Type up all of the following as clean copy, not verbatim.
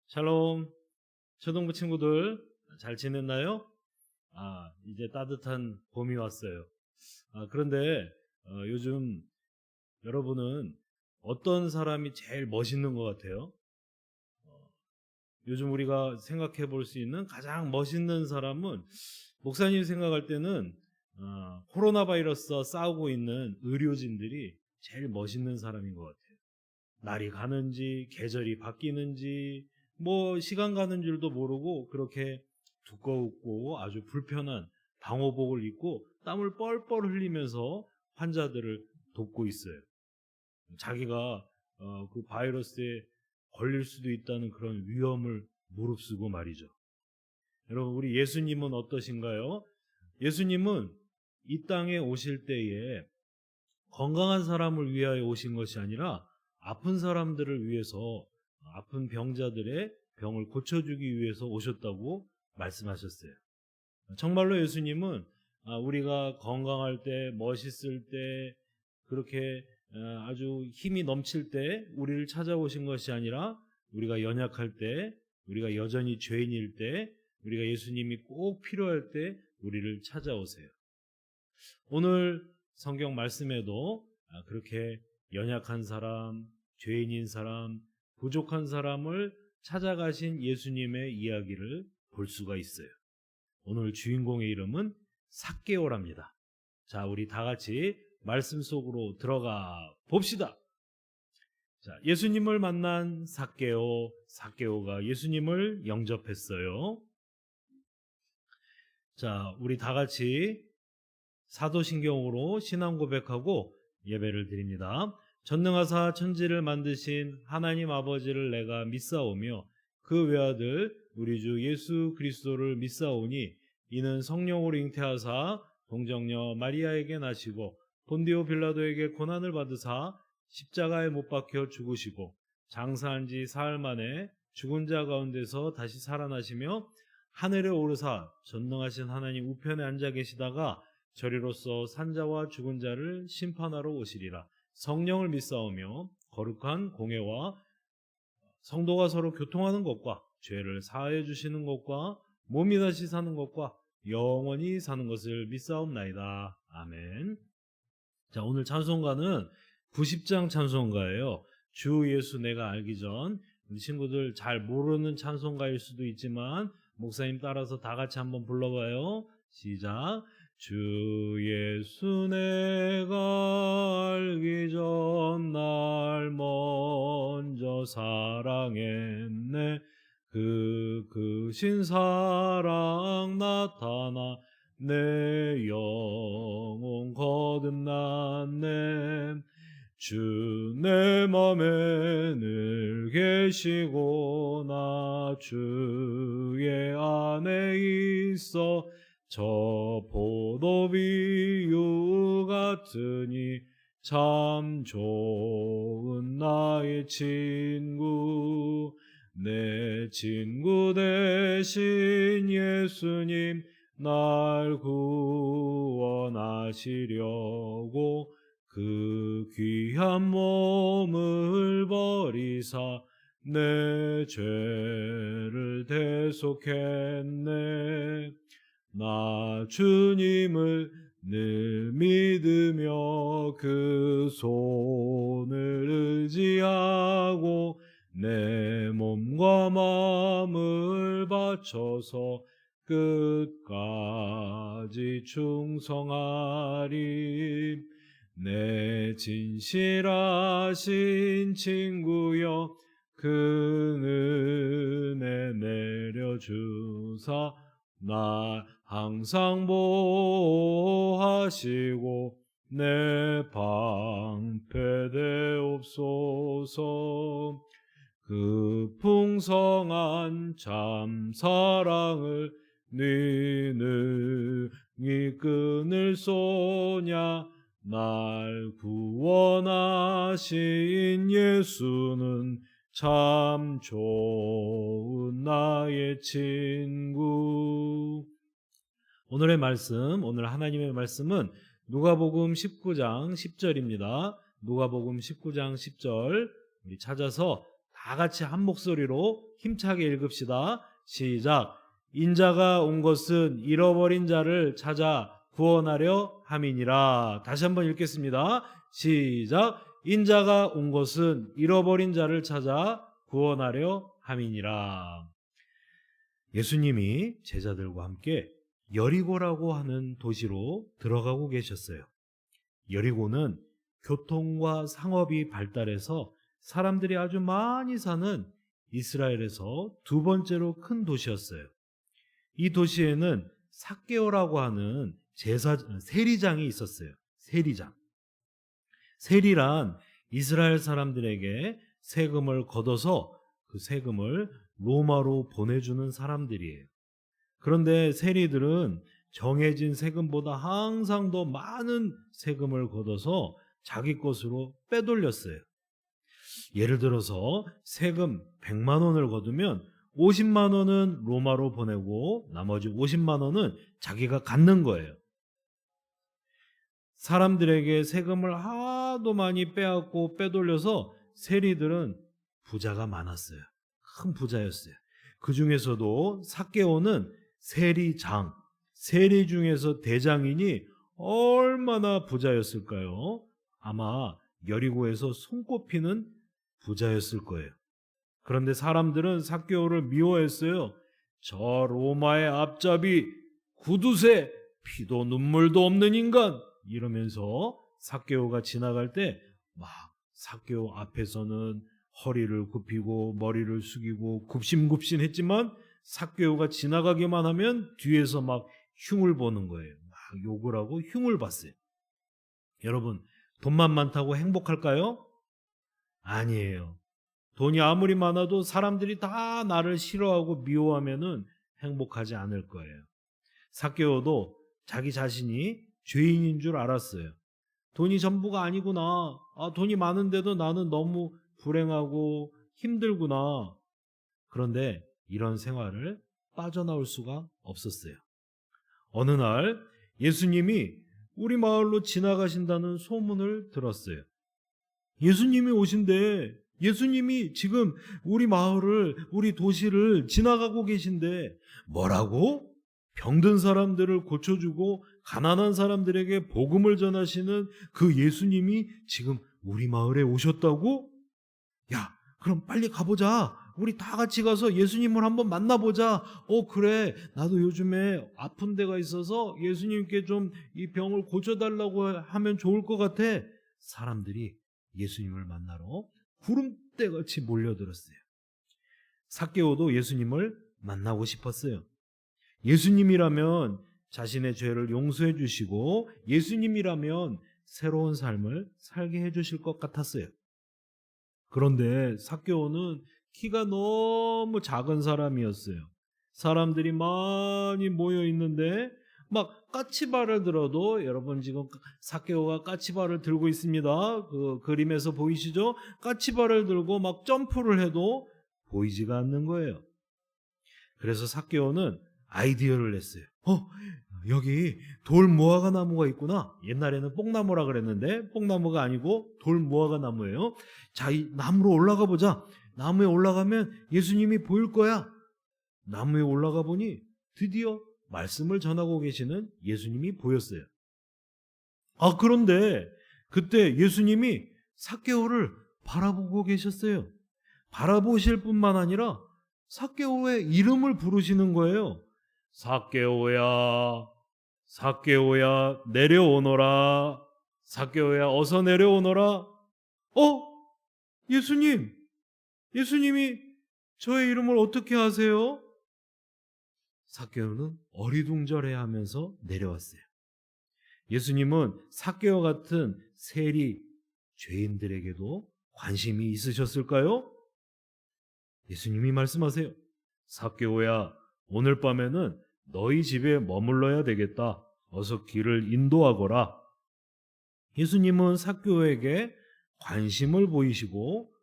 샬롬, 초등부 친구들 잘 지냈나요? 이제 따뜻한 봄이 왔어요. 그런데 요즘 여러분은 어떤 사람이 제일 멋있는 것 같아요? 요즘 우리가 생각해 볼 수 있는 가장 멋있는 사람은 목사님이 생각할 때는 코로나 바이러스와 싸우고 있는 의료진들이 제일 멋있는 사람인 것 같아요. 날이 가는지 계절이 바뀌는지 시간 가는 줄도 모르고 그렇게 두껍고 아주 불편한 방호복을 입고 땀을 뻘뻘 흘리면서 환자들을 돕고 있어요. 자기가 그 바이러스에 걸릴 수도 있다는 그런 위험을 무릅쓰고 말이죠. 여러분, 우리 예수님은 어떠신가요? 예수님은 이 땅에 오실 때에 건강한 사람을 위하여 오신 것이 아니라 아픈 사람들을 위해서, 아픈 병자들의 병을 고쳐주기 위해서 오셨다고 말씀하셨어요. 정말로 예수님은 우리가 건강할 때, 멋있을 때, 그렇게 아주 힘이 넘칠 때 우리를 찾아오신 것이 아니라 우리가 연약할 때, 우리가 여전히 죄인일 때, 우리가 예수님이 꼭 필요할 때 우리를 찾아오세요. 오늘 성경 말씀에도 그렇게 연약한 사람, 죄인인 사람, 부족한 사람을 찾아가신 예수님의 이야기를 볼 수가 있어요. 오늘 주인공의 이름은 삭개오랍니다. 자, 우리 다 같이 말씀 속으로 들어가 봅시다. 자, 예수님을 만난 삭개오가 예수님을 영접했어요. 자, 우리 다 같이 사도신경으로 신앙 고백하고 예배를 드립니다. 전능하사 천지를 만드신 하나님 아버지를 내가 믿사오며 그 외아들 우리 주 예수 그리스도를 믿사오니 이는 성령으로 잉태하사 동정녀 마리아에게 나시고 본디오 빌라도에게 고난을 받으사 십자가에 못 박혀 죽으시고 장사한 지 사흘 만에 죽은 자 가운데서 다시 살아나시며 하늘에 오르사 전능하신 하나님 우편에 앉아 계시다가 저리로서 산자와 죽은 자를 심판하러 오시리라. 성령을 믿사오며 거룩한 공회와 성도가 서로 교통하는 것과 죄를 사하여 주시는 것과 몸이 다시 사는 것과 영원히 사는 것을 믿사옵나이다. 아멘. 자, 오늘 찬송가는 90장 찬송가예요. 주 예수 내가 알기 전. 우리 친구들 잘 모르는 찬송가일 수도 있지만 목사님 따라서 다 같이 한번 불러봐요. 시작. 주 예수 내가 알기 전 날 먼저 사랑했네. 그 크신 사랑 나타나 내 영혼 거듭났네. 주 내 맘에 늘 계시고 나 주의 안에 있어 저 포도비유 같으니 참 좋은 나의 친구. 내 친구 되신 예수님 날 구원하시려고 그 귀한 몸을 버리사 내 죄를 대속했네. 나 주님을 늘 믿으며 그 손을 의지하고 내 몸과 마음을 바쳐서 끝까지 충성하리. 내 진실하신 친구여 그 은혜 내려주사 나 항상 보호하시고 내 방패 되옵소서. 그 풍성한 참 사랑을 네 능히 끊을 소냐. 날 구원하신 예수는 참 좋은 나의 친구. 오늘의 말씀, 오늘 하나님의 말씀은 누가복음 19장 10절입니다. 누가복음 19장 10절 우리 찾아서 다 다 같이 한 목소리로 힘차게 읽읍시다. 시작. 인자가 온 것은 잃어버린 자를 찾아 구원하려 함이니라. 다시 한번 읽겠습니다. 시작. 인자가 온 것은 잃어버린 자를 찾아 구원하려 함이니라. 예수님이 제자들과 함께 여리고라고 하는 도시로 들어가고 계셨어요. 여리고는 교통과 상업이 발달해서 사람들이 아주 많이 사는 이스라엘에서 두 번째로 큰 도시였어요. 이 도시에는 삭개오라고 하는 세리장이 있었어요. 세리장. 세리란 이스라엘 사람들에게 세금을 걷어서 그 세금을 로마로 보내주는 사람들이에요. 그런데 세리들은 정해진 세금보다 항상 더 많은 세금을 걷어서 자기 것으로 빼돌렸어요. 예를 들어서 세금 100만 원을 거두면 50만 원은 로마로 보내고 나머지 50만 원은 자기가 갖는 거예요. 사람들에게 세금을 하도 많이 빼앗고 빼돌려서 세리들은 부자가 많았어요. 큰 부자였어요. 그 중에서도 삭개오는 세리장, 세리 중에서 대장이니 얼마나 부자였을까요? 아마 여리고에서 손꼽히는 부자였을 거예요. 그런데 사람들은 삭개오를 미워했어요. 저 로마의 앞잡이, 구두쇠, 피도 눈물도 없는 인간, 이러면서 삭개오가 지나갈 때 막 삭개오 앞에서는 허리를 굽히고 머리를 숙이고 굽신굽신했지만 삭개오가 지나가기만 하면 뒤에서 막 흉을 보는 거예요. 막 욕을 하고 흉을 봤어요. 여러분, 돈만 많다고 행복할까요? 아니에요. 돈이 아무리 많아도 사람들이 다 나를 싫어하고 미워하면은 행복하지 않을 거예요. 삭개오도 자기 자신이 죄인인 줄 알았어요. 돈이 전부가 아니구나. 돈이 많은데도 나는 너무 불행하고 힘들구나. 그런데 이런 생활을 빠져나올 수가 없었어요. 어느 날 예수님이 우리 마을로 지나가신다는 소문을 들었어요. 예수님이 오신대. 예수님이 지금 우리 마을을, 우리 도시를 지나가고 계신데 뭐라고? 병든 사람들을 고쳐주고 가난한 사람들에게 복음을 전하시는 그 예수님이 지금 우리 마을에 오셨다고? 야, 그럼 빨리 가보자. 우리 다 같이 가서 예수님을 한번 만나보자. 그래. 나도 요즘에 아픈 데가 있어서 예수님께 좀 이 병을 고쳐달라고 하면 좋을 것 같아. 사람들이 예수님을 만나러 구름대같이 몰려들었어요. 삭개오도 예수님을 만나고 싶었어요. 예수님이라면 자신의 죄를 용서해 주시고 예수님이라면 새로운 삶을 살게 해 주실 것 같았어요. 그런데 삭개오는 키가 너무 작은 사람이었어요. 사람들이 많이 모여 있는데 막 까치발을 들어도, 여러분 지금 삭개오가 까치발을 들고 있습니다. 그 그림에서 보이시죠? 까치발을 들고 막 점프를 해도 보이지가 않는 거예요. 그래서 삭개오는 아이디어를 냈어요. 여기 돌 무화과 나무가 있구나. 옛날에는 뽕나무라 그랬는데 뽕나무가 아니고 돌 무화과 나무예요. 자, 이 나무로 올라가 보자. 나무에 올라가면 예수님이 보일 거야. 나무에 올라가 보니 드디어 말씀을 전하고 계시는 예수님이 보였어요. 그런데 그때 예수님이 삭개오를 바라보고 계셨어요. 바라보실 뿐만 아니라 삭개오의 이름을 부르시는 거예요. 삭개오야, 삭개오야, 내려오너라. 삭개오야, 어서 내려오너라. 예수님이 저의 이름을 어떻게 아세요? 삭개오는 어리둥절해하면서 내려왔어요. 예수님은 삭개오 같은 세리 죄인들에게도 관심이 있으셨을까요? 예수님이 말씀하세요. 삭개오야, 오늘 밤에는 너희 집에 머물러야 되겠다. 어서 길을 인도하거라. 예수님은 삭개오에게 관심을 보이시고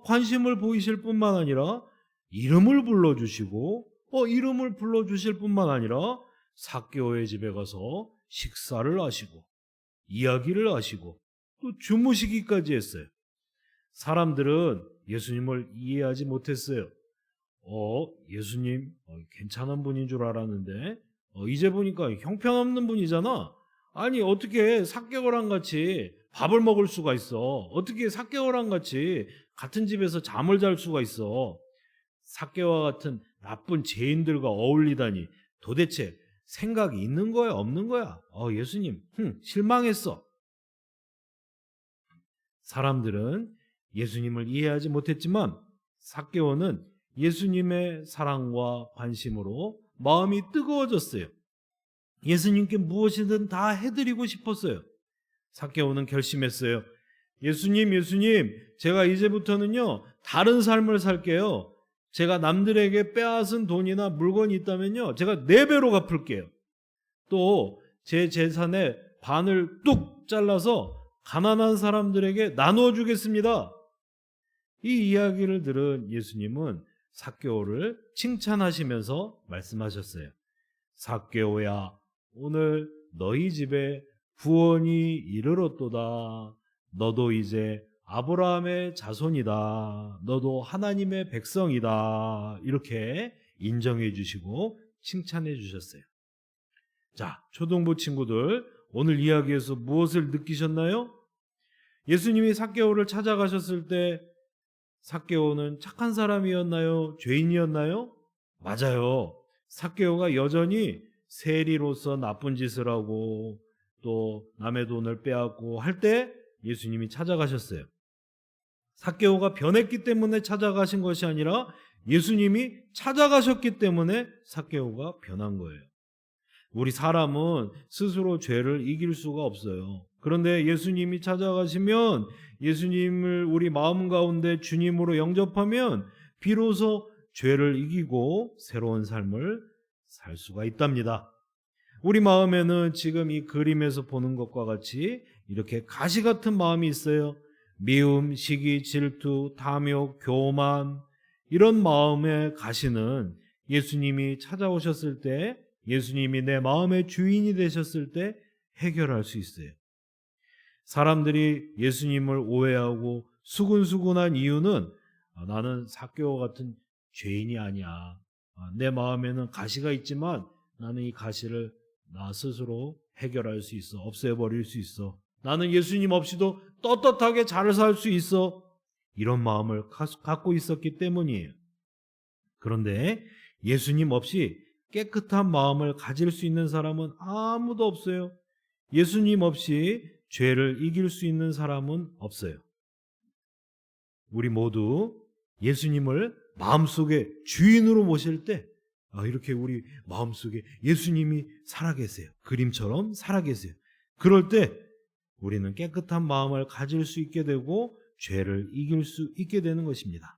관심을 보이실 뿐만 아니라 이름을 불러주시고 이름을 불러주실 뿐만 아니라 삭개오의 집에 가서 식사를 하시고 이야기를 하시고 또 주무시기까지 했어요. 사람들은 예수님을 이해하지 못했어요. 예수님 괜찮은 분인 줄 알았는데 이제 보니까 형편없는 분이잖아. 아니 어떻게 삭개오랑 같이 밥을 먹을 수가 있어? 어떻게 삭개오랑 같이 같은 집에서 잠을 잘 수가 있어? 삭개오와 같은 나쁜 죄인들과 어울리다니 도대체 생각이 있는 거야 없는 거야? 예수님 실망했어. 사람들은 예수님을 이해하지 못했지만 삭개오는 예수님의 사랑과 관심으로 마음이 뜨거워졌어요. 예수님께 무엇이든 다 해드리고 싶었어요. 삭개오는 결심했어요. 예수님, 제가 이제부터는요 다른 삶을 살게요. 제가 남들에게 빼앗은 돈이나 물건이 있다면요 제가 4배로 갚을게요. 또 제 재산의 반을 뚝 잘라서 가난한 사람들에게 나누어 주겠습니다. 이 이야기를 들은 예수님은 삭개오를 칭찬하시면서 말씀하셨어요. 삭개오야, 오늘 너희 집에 구원이 이르렀도다. 너도 이제 아브라함의 자손이다. 너도 하나님의 백성이다. 이렇게 인정해 주시고 칭찬해 주셨어요. 자, 초등부 친구들, 오늘 이야기에서 무엇을 느끼셨나요? 예수님이 삭개오를 찾아가셨을 때 삭개오는 착한 사람이었나요? 죄인이었나요? 맞아요. 삭개오가 여전히 세리로서 나쁜 짓을 하고 또 남의 돈을 빼앗고 할 때 예수님이 찾아가셨어요. 삭개오가 변했기 때문에 찾아가신 것이 아니라 예수님이 찾아가셨기 때문에 삭개오가 변한 거예요. 우리 사람은 스스로 죄를 이길 수가 없어요. 그런데 예수님이 찾아가시면 예수님을 우리 마음 가운데 주님으로 영접하면 비로소 죄를 이기고 새로운 삶을 살 수가 있답니다. 우리 마음에는 지금 이 그림에서 보는 것과 같이 이렇게 가시 같은 마음이 있어요. 미움, 시기, 질투, 탐욕, 교만, 이런 마음의 가시는 예수님이 찾아오셨을 때, 예수님이 내 마음의 주인이 되셨을 때 해결할 수 있어요. 사람들이 예수님을 오해하고 수군수군한 이유는 나는 삭개오 같은 죄인이 아니야. 내 마음에는 가시가 있지만 나는 이 가시를 나 스스로 해결할 수 있어. 없애버릴 수 있어. 나는 예수님 없이도 떳떳하게 잘 살 수 있어. 이런 마음을 갖고 있었기 때문이에요. 그런데 예수님 없이 깨끗한 마음을 가질 수 있는 사람은 아무도 없어요. 예수님 없이 죄를 이길 수 있는 사람은 없어요. 우리 모두 예수님을 마음속에 주인으로 모실 때 이렇게 우리 마음속에 예수님이 살아계세요. 그림처럼 살아계세요. 그럴 때 우리는 깨끗한 마음을 가질 수 있게 되고 죄를 이길 수 있게 되는 것입니다.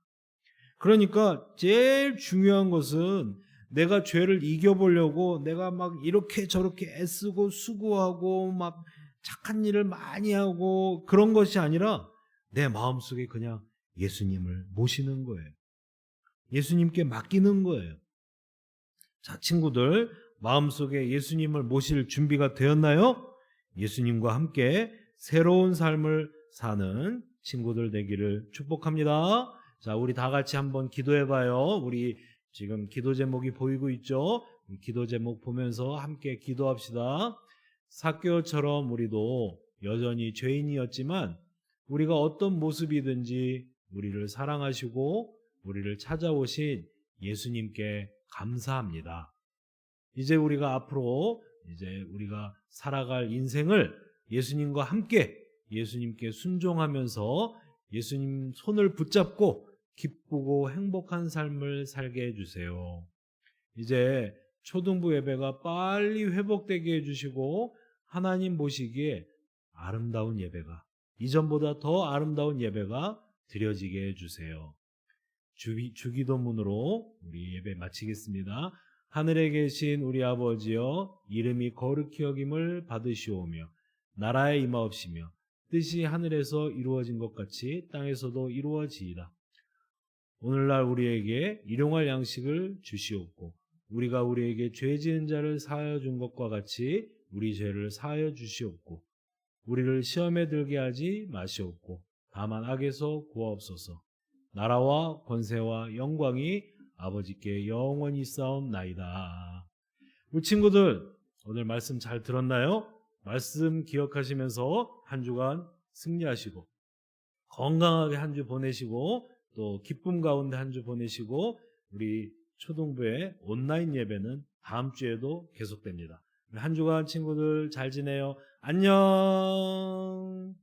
그러니까 제일 중요한 것은 내가 죄를 이겨보려고 내가 막 이렇게 저렇게 애쓰고 수고하고 막 착한 일을 많이 하고 그런 것이 아니라 내 마음속에 그냥 예수님을 모시는 거예요. 예수님께 맡기는 거예요. 자, 친구들, 마음속에 예수님을 모실 준비가 되었나요? 예수님과 함께 새로운 삶을 사는 친구들 되기를 축복합니다. 자, 우리 다 같이 한번 기도해봐요. 우리 지금 기도 제목이 보이고 있죠? 기도 제목 보면서 함께 기도합시다. 삭개오처럼 우리도 여전히 죄인이었지만 우리가 어떤 모습이든지 우리를 사랑하시고 우리를 찾아오신 예수님께 감사합니다. 이제 우리가 앞으로 우리가 살아갈 인생을 예수님과 함께 예수님께 순종하면서 예수님 손을 붙잡고 기쁘고 행복한 삶을 살게 해주세요. 이제 초등부 예배가 빨리 회복되게 해주시고 하나님 보시기에 아름다운 예배가 이전보다 더 아름다운 예배가 드려지게 해주세요. 주기도문으로 우리 예배 마치겠습니다. 하늘에 계신 우리 아버지여, 이름이 거룩히 여김을 받으시오며 나라에 임하옵시며 뜻이 하늘에서 이루어진 것 같이 땅에서도 이루어지이다. 오늘날 우리에게 일용할 양식을 주시옵고 우리가 우리에게 죄 지은 자를 사하여 준 것과 같이 우리 죄를 사하여 주시옵고 우리를 시험에 들게 하지 마시옵고 다만 악에서 구하옵소서. 나라와 권세와 영광이 아버지께 영원히 싸움나이다. 우리 친구들 오늘 말씀 잘 들었나요? 말씀 기억하시면서 한 주간 승리하시고 건강하게 한 주 보내시고 또 기쁨 가운데 한 주 보내시고 우리 초등부의 온라인 예배는 다음 주에도 계속됩니다. 한 주간 친구들 잘 지내요. 안녕.